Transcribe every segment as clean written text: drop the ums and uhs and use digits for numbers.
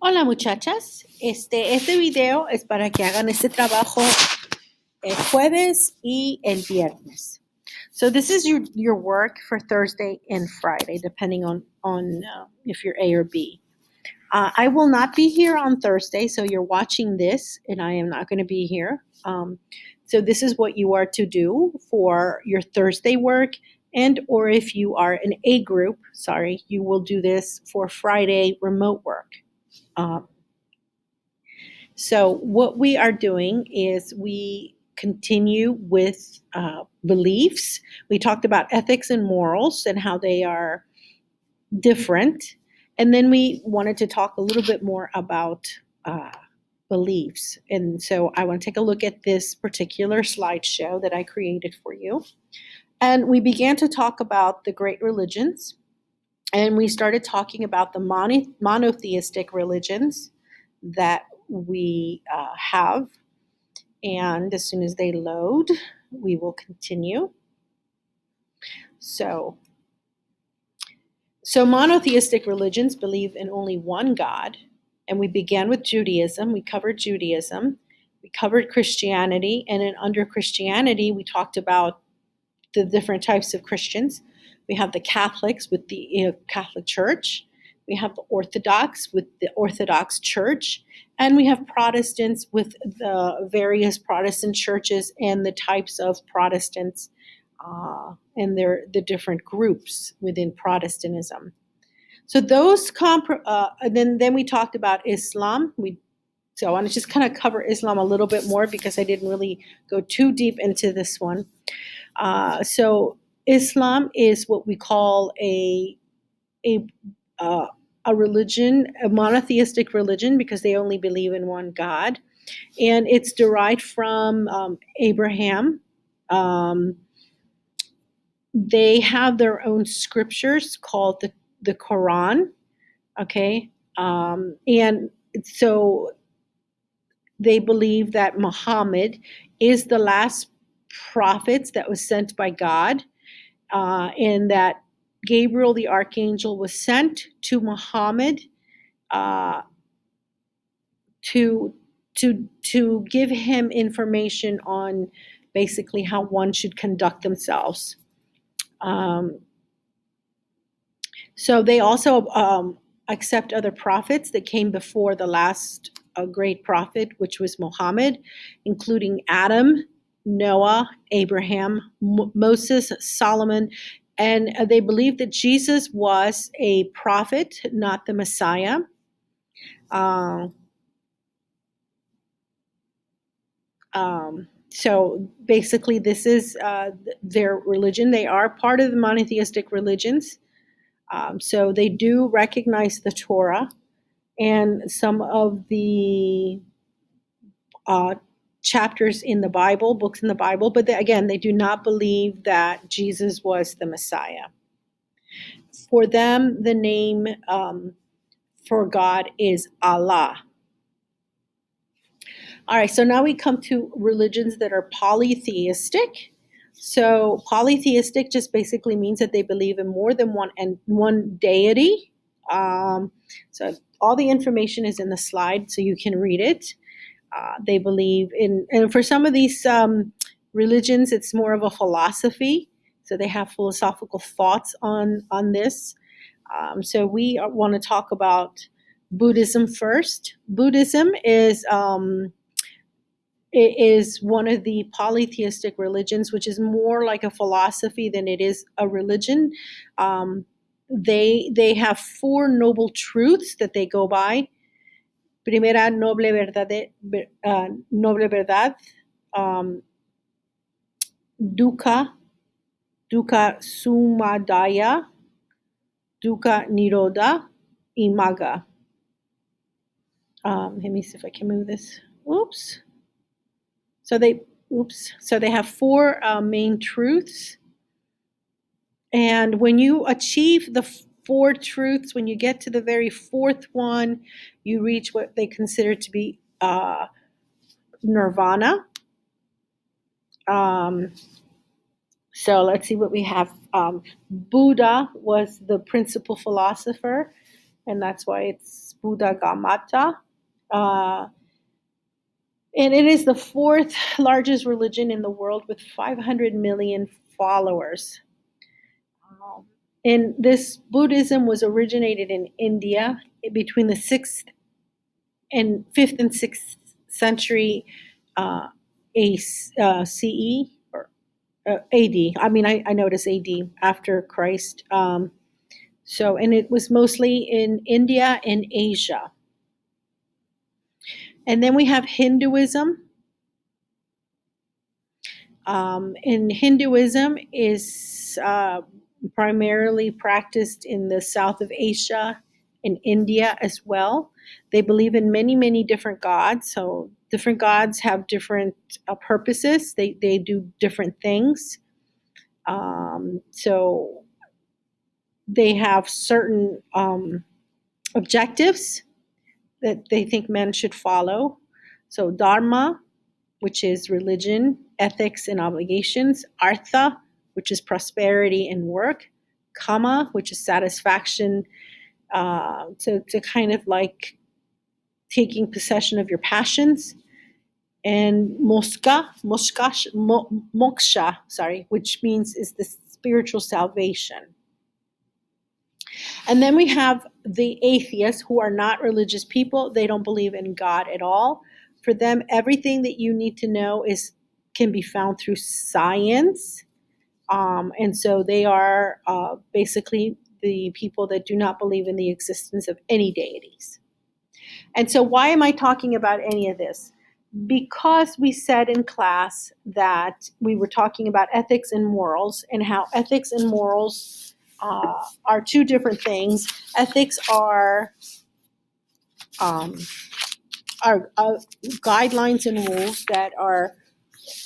Hola muchachas, este video es para que hagan este trabajo el jueves y el viernes. So this is your work for Thursday and Friday, depending on if you're A or B. I will not be here on Thursday, so you're watching this, and I am not going to be here. So this is what you are to do for your Thursday work, and or if you are an A group, you will do this for Friday remote work. So what we are doing is we continue with beliefs. We talked about ethics and morals and how they are different. And then we wanted to talk a little bit more about beliefs. And so I want to take a look at this particular slideshow that I created for you. And we began to talk about the great religions. And we started talking about the monotheistic religions that we have. And as soon as they load, we will continue. So monotheistic religions believe in only one God. And we began with Judaism. We covered Judaism. We covered Christianity. And then under Christianity, we talked about the different types of Christians. We have the Catholics with the Catholic Church. We have the Orthodox with the Orthodox Church. And we have Protestants with the various Protestant churches and the types of Protestants and the different groups within Protestantism. So those then we talked about Islam. So I want to just kind of cover Islam a little bit more because I didn't really go too deep into this one. So Islam is what we call a religion, a monotheistic religion, because they only believe in one God, and it's derived from Abraham. They have their own scriptures called the Quran. Okay, and so they believe that Muhammad is the last prophet that was sent by God, and that Gabriel the archangel was sent to Muhammad to give him information on basically how one should conduct themselves. So they also accept other prophets that came before the last great prophet, which was Muhammad, including Adam, Noah, Abraham, Moses, Solomon, and they believe that Jesus was a prophet, not the Messiah. So basically, this is their religion. They are part of the monotheistic religions. So they do recognize the Torah and some of the chapters in the Bible, books in the Bible, but they do not believe that Jesus was the Messiah. For them, the name for God is Allah. All right, so now we come to religions that are polytheistic. So polytheistic just basically means that they believe in more than one deity. So all the information is in the slide, so you can read it. They believe in, and for some of these religions, it's more of a philosophy. So they have philosophical thoughts on this. So we want to talk about Buddhism first. Buddhism is one of the polytheistic religions, which is more like a philosophy than it is a religion. They have four noble truths that they go by. Primera, noble verdad, dukkha sumadaya, dukkha nirodha, and magga. Let me see if I can move this. So they have four main truths. And when you achieve the four truths, when you get to the very fourth one, you reach what they consider to be nirvana. So let's see what we have. Buddha was the principal philosopher, and that's why it's Buddha and it is the fourth largest religion in the world with 500 million followers. And this Buddhism was originated in India between the 6th and 5th and 6th century CE or AD. I mean, I notice AD after Christ. And it was mostly in India and Asia. And then we have Hinduism. And Hinduism is primarily practiced in the south of Asia, in India as well. They believe in many, many different gods. So different gods have different purposes. They do different things. So they have certain objectives that they think men should follow. So dharma, which is religion, ethics, and obligations. Artha, which is prosperity and work. Kama, which is satisfaction, to kind of like taking possession of your passions. And moksha, which means is the spiritual salvation. And then we have the atheists, who are not religious people. They don't believe in God at all. For them, everything that you need to know can be found through science. And so they are basically the people that do not believe in the existence of any deities. And so why am I talking about any of this? Because we said in class that we were talking about ethics and morals, and how ethics and morals are two different things. Ethics are guidelines and rules that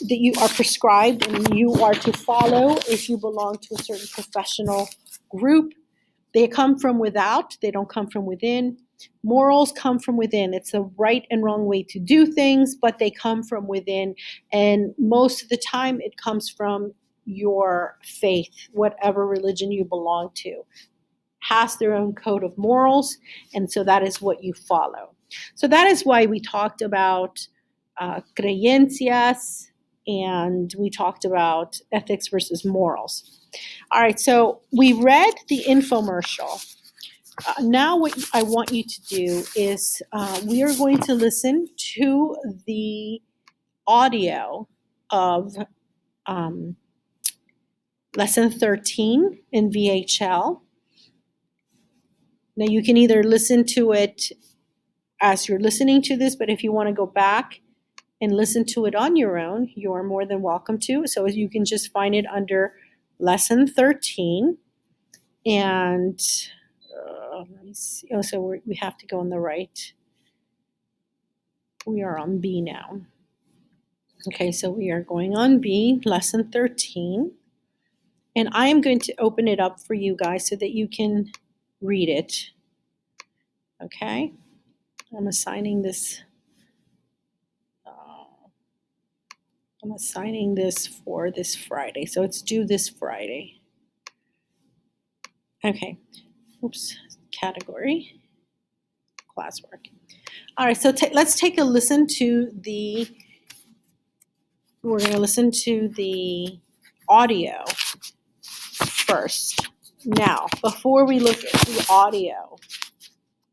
you are prescribed and you are to follow if you belong to a certain professional group. They come from without, they don't come from within. Morals come from within. It's the right and wrong way to do things, but they come from within. And most of the time it comes from your faith, whatever religion you belong to, has their own code of morals, and so that is what you follow. So that is why we talked about creencias, and we talked about ethics versus morals. All right, so we read the infomercial. Now what I want you to do is we are going to listen to the audio of Lesson 13 in VHL. Now you can either listen to it as you're listening to this, but if you want to go back and listen to it on your own, you are more than welcome to. So you can just find it under Lesson 13. And let me see. Oh, so we have to go on the right. We are on B now. Okay, so we are going on B, Lesson 13. And I am going to open it up for you guys so that you can read it. Okay? I'm assigning this for this Friday. So it's due this Friday. Okay. Oops. Category. Classwork. All right. So let's take a listen to we're going to listen to the audio first. Now, before we look at the audio,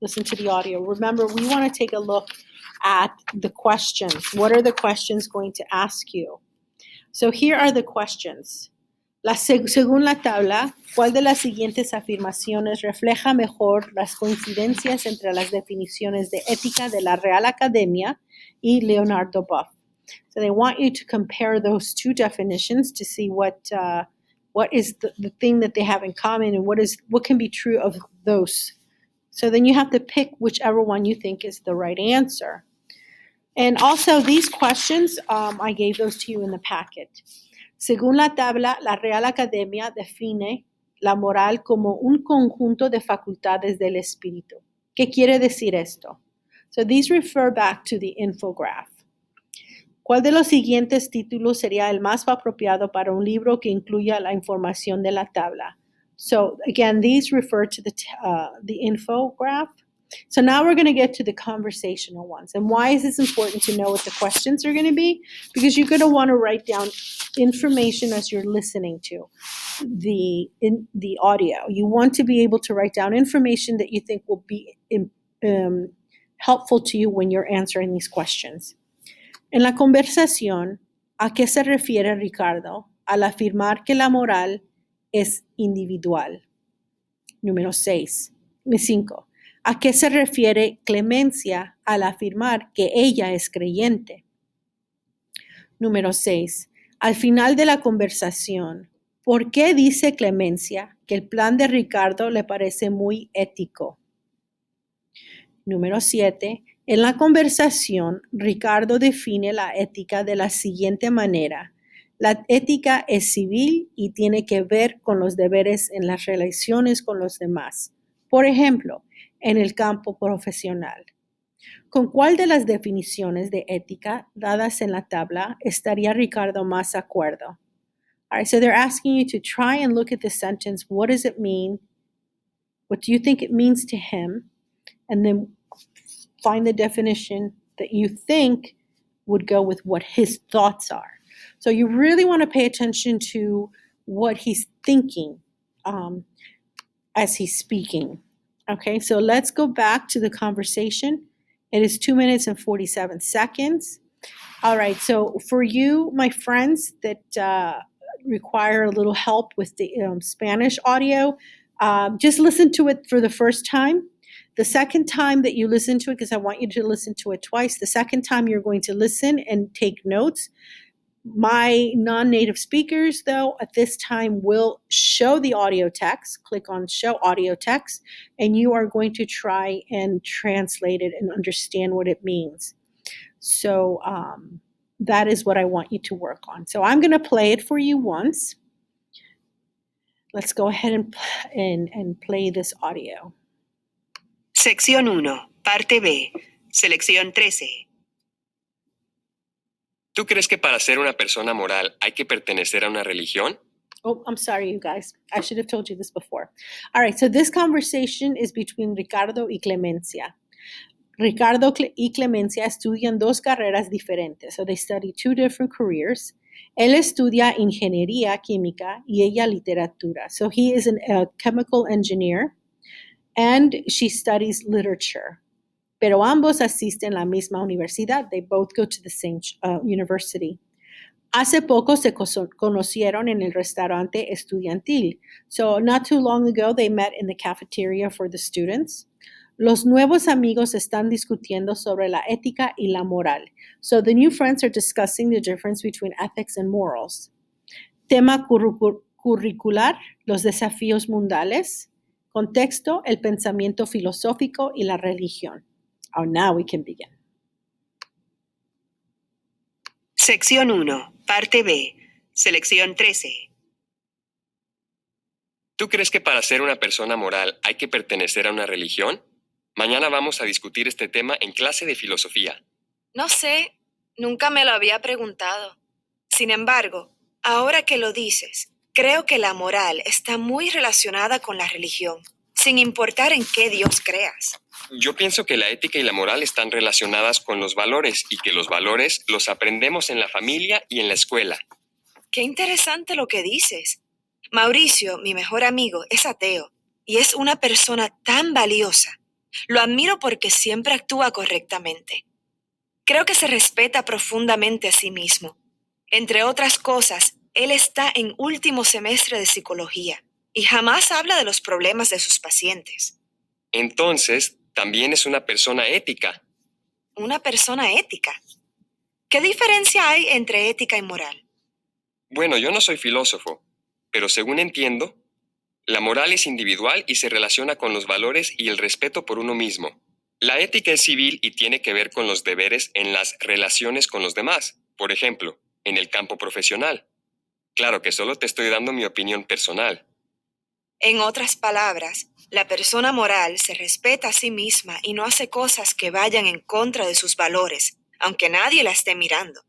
listen to the audio. Remember, we want to take a look at the questions. What are the questions going to ask you? So here are the questions. Según la tabla, ¿cuál de las siguientes afirmaciones refleja mejor las coincidencias entre las definiciones de ética de la Real Academia y Leonardo Boff? So they want you to compare those two definitions to see what is the thing that they have in common, and what can be true of those. So then you have to pick whichever one you think is the right answer. And also these questions, I gave those to you in the packet. Según la tabla, la Real Academia define la moral como un conjunto de facultades del espíritu. ¿Qué quiere decir esto? So these refer back to the infograph. ¿Cuál de los siguientes títulos sería el más apropiado para un libro que incluya la información de la tabla? So again, these refer to the infograph. So now we're going to get to the conversational ones. And why is this important to know what the questions are going to be? Because you're going to want to write down information as you're listening to the audio. You want to be able to write down information that you think will be helpful to you when you're answering these questions. En la conversación, ¿a qué se refiere Ricardo al afirmar que la moral es individual? Número 5. ¿A qué se refiere Clemencia al afirmar que ella es creyente? Número 6. Al final de la conversación, ¿por qué dice Clemencia que el plan de Ricardo le parece muy ético? Número 7. En la conversación, Ricardo define la ética de la siguiente manera. La ética es civil y tiene que ver con los deberes en las relaciones con los demás. Por ejemplo, en el campo profesional. ¿Con cuál de las definiciones de ética dadas en la tabla estaría Ricardo más de acuerdo? All right, so they're asking you to try and look at the sentence. What does it mean? What do you think it means to him? And then find the definition that you think would go with what his thoughts are. So you really want to pay attention to what he's thinking as he's speaking. Okay, so let's go back to the conversation. It is 2 minutes and 47 seconds. All right, so for you, my friends that require a little help with the Spanish audio, just listen to it for the first time. The second time that you listen to it, because I want you to listen to it twice, the second time you're going to listen and take notes. My non-native speakers, though, at this time will show the audio text. Click on Show Audio Text, and you are going to try and translate it and understand what it means. So that is what I want you to work on. So I'm going to play it for you once. Let's go ahead and play this audio. Sección 1, parte B, selección 13. ¿Tú crees que para ser una persona moral hay que pertenecer a una religión? Oh, I'm sorry, you guys. I should have told you this before. All right, so this conversation is between Ricardo y Clemencia. Ricardo y Clemencia estudian dos carreras diferentes, so they study two different careers. Él estudia ingeniería química y ella literatura. So he is a chemical engineer and she studies literature. Pero ambos asisten a la misma universidad. They both go to the same university. Hace poco se conocieron en el restaurante estudiantil. So not too long ago, they met in the cafeteria for the students. Los nuevos amigos están discutiendo sobre la ética y la moral. So the new friends are discussing the difference between ethics and morals. Tema curricular, los desafíos mundiales. Contexto, el pensamiento filosófico y la religión. Oh, now we can begin. Sección 1, parte B, selección 13. ¿Tú crees que para ser una persona moral hay que pertenecer a una religión? Mañana vamos a discutir este tema en clase de filosofía. No sé, nunca me lo había preguntado. Sin embargo, ahora que lo dices, creo que la moral está muy relacionada con la religión, sin importar en qué Dios creas. Yo pienso que la ética y la moral están relacionadas con los valores y que los valores los aprendemos en la familia y en la escuela. Qué interesante lo que dices. Mauricio, mi mejor amigo, es ateo y es una persona tan valiosa. Lo admiro porque siempre actúa correctamente. Creo que se respeta profundamente a sí mismo. Entre otras cosas, él está en último semestre de psicología y jamás habla de los problemas de sus pacientes. Entonces, también es una persona ética. ¿Una persona ética? ¿Qué diferencia hay entre ética y moral? Bueno, yo no soy filósofo, pero según entiendo, la moral es individual y se relaciona con los valores y el respeto por uno mismo. La ética es civil y tiene que ver con los deberes en las relaciones con los demás, por ejemplo, en el campo profesional. Claro que solo te estoy dando mi opinión personal. En otras palabras, la persona moral se respeta a sí misma y no hace cosas que vayan en contra de sus valores, aunque nadie la esté mirando.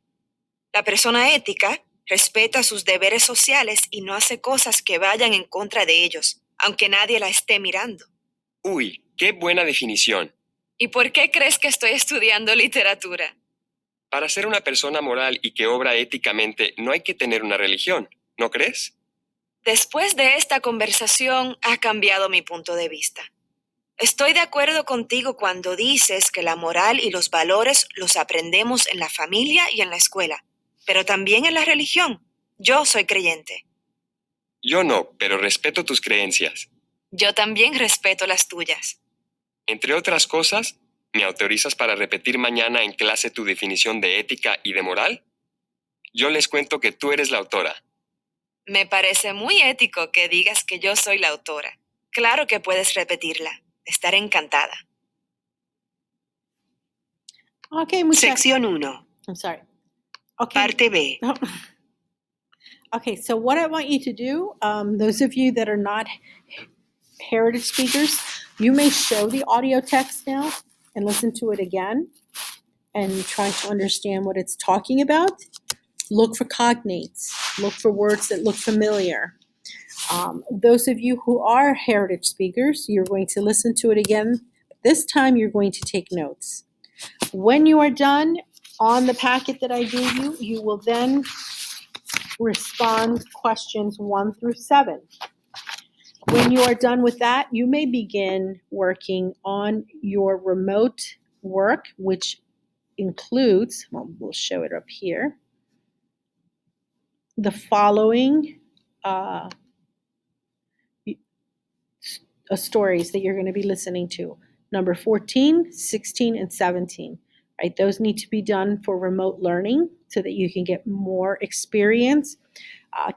La persona ética respeta sus deberes sociales y no hace cosas que vayan en contra de ellos, aunque nadie la esté mirando. Uy, qué buena definición. ¿Y por qué crees que estoy estudiando literatura? Para ser una persona moral y que obra éticamente no hay que tener una religión, ¿no crees? Después de esta conversación ha cambiado mi punto de vista. Estoy de acuerdo contigo cuando dices que la moral y los valores los aprendemos en la familia y en la escuela, pero también en la religión. Yo soy creyente. Yo no, pero respeto tus creencias. Yo también respeto las tuyas. Entre otras cosas, ¿me autorizas para repetir mañana en clase tu definición de ética y de moral? Yo les cuento que tú eres la autora. Me parece muy ético que digas que yo soy la autora. Claro que puedes repetirla. Estaré encantada. Okay, muchachos. Sección 1. I'm sorry. Okay. Parte B. Okay, so what I want you to do, those of you that are not heritage speakers, you may show the audio text now and listen to it again and try to understand what it's talking about. Look for cognates. Look for words that look familiar. Those of you who are heritage speakers, you're going to listen to it again. This time you're going to take notes. When you are done on the packet that I gave you, you will then respond questions 1 through 7. When you are done with that, you may begin working on your remote work, which includes, well, we'll show it up here, the following stories that you're going to be listening to. Number 14, 16, and 17. Right? Those need to be done for remote learning so that you can get more experience.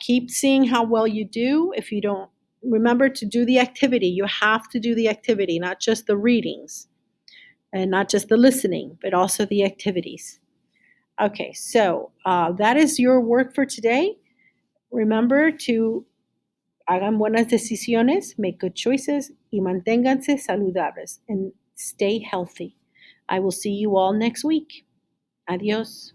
Keep seeing how well you do. If you don't, remember to do the activity. You have to do the activity, not just the readings and not just the listening, but also the activities. Okay, so that is your work for today. Remember to hagan buenas decisiones, make good choices, y manténganse saludables, and stay healthy. I will see you all next week. Adios.